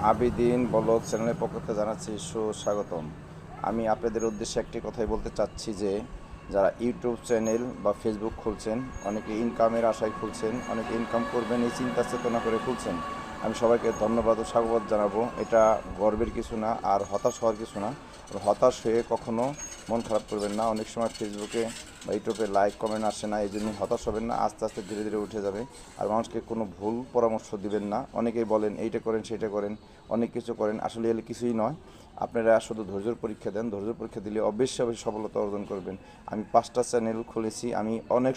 Abidin blog চ্যানেলের পক্ষ থেকে জানাচ্ছি সুস্বাগতম। আমি আপনাদের উদ্দেশ্যে একটি কথাই বলতে চাচ্ছি যে যারা ইউটিউব চ্যানেল বা ফেসবুক খুলছেন, অনেকে ইনকামের আশায় খুলছেন, অনেকে ইনকাম করবেন এই চিন্তা চেতনা করে খুলছেন। আমি সবাইকে ধন্যবাদ ও স্বাগত জানাবো। এটা গর্বের কিছু না, আর হতাশ হওয়ার কিছু না। হতাশ হয়ে কখনো মন খারাপ করবেন না। অনেক সময় ফেসবুকে বা ইউটিউবে লাইক কমেন্ট আসে না, এই জন্যই হতাশ হবেন না। আস্তে আস্তে ধীরে ধীরে উঠে যাবে। আর মানুষকে কোনো ভুল পরামর্শ দিবেন না। অনেকেই বলেন এইটা করেন সেইটা করেন, অনেক কিছু করেন, আসলে এলে কিছুই নয়। আপনারা শুধু ধৈর্যের পরীক্ষা দেন। ধৈর্যের পরীক্ষা দিলে অবশ্যই সফলতা অর্জন করবেন। আমি 5টা চ্যানেল খুলেছি, আমি অনেক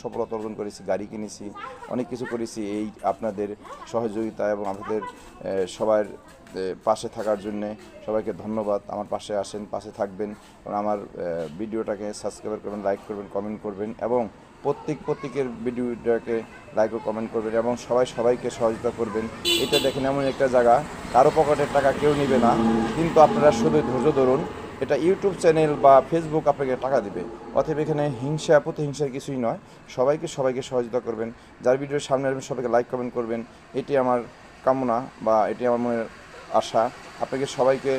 সফলতা অর্জন করেছি, গাড়ি কিনেছি, অনেক কিছু করেছি এই আপনাদের সহযোগিতা এবং আপনাদের সবার পাশে থাকার জন্যে। সবাইকে ধন্যবাদ। আমার পাশে আসেন, পাশে থাকবেন এবং আমার ভিডিওটাকে সাবস্ক্রাইব করবেন, লাইক করবেন, কমেন্ট করবেন এবং প্রত্যেকের ভিডিওটাকে লাইক ও কমেন্ট করবেন এবং সবাইকে সহযোগিতা করবেন। এটা দেখেন এমন একটা জায়গা, কারো পকেটের টাকা কেউ নেবে না, কিন্তু আপনারা শুধু ধৈর্য ধরুন। এটা ইউটিউব চ্যানেল বা ফেসবুক আপনাকে টাকা দিবে, অতএব এখানে প্রতিহিংসার কিছুই নয়। সবাইকে সহযোগিতা করবেন। যার ভিডিওর সামনে আসবেন সবাইকে লাইক কমেন্ট করবেন, এটি আমার কামনা বা এটি আমার মনের আশা। আপনাকে সবাইকে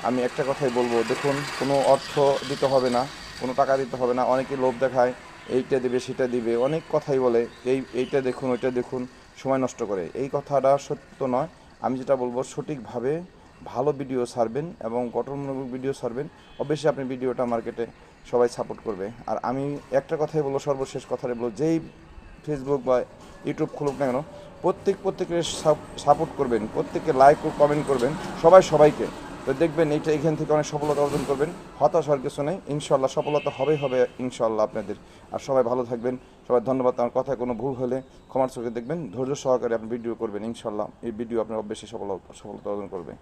আমি একটা কথাই বলবো, দেখুন কোনো অর্থ দিতে হবে না, কোনো টাকা দিতে হবে না। অনেকে লোভ দেখায়, এইটা দেবে সেটা দিবে, অনেক কথাই বলে, এইটা দেখুন ওইটা দেখুন, সময় নষ্ট করে। এই কথাটা সত্য নয়। আমি যেটা বলবো, সঠিকভাবে ভালো ভিডিও ছাড়বেন এবং গঠনমূলক ভিডিও ছাড়বেন, অবশ্যই আপনি ভিডিওটা মার্কেটে সবাই সাপোর্ট করবে। আর আমি একটা কথাই বলবো, সর্বশেষ কথাই বলবো, যেই ফেসবুক বা ইউটিউব খুলুক না কেন, প্রত্যেকের সাপোর্ট করবেন, প্রত্যেককে লাইক ও কমেন্ট করবেন, সবাইকে। তো দেখবেন এখান থেকে অনেক সফলতা অর্জন করবেন। হতাশ হওয়ার কিছু নেই, ইনশাল্লাহ সফলতা হবে ইনশাল্লাহ আপনাদের। আর সবাই ভালো থাকবেন। সবাই ধন্যবাদ। আমার কথায় কোনো ভুল হলে ক্ষমার চোখে দেখবেন, ধৈর্য সহকারে আপনি ভিডিও করবেন, ইনশাল্লাহ এই ভিডিও আপনার অবশ্যই সফলতা অর্জন করবে।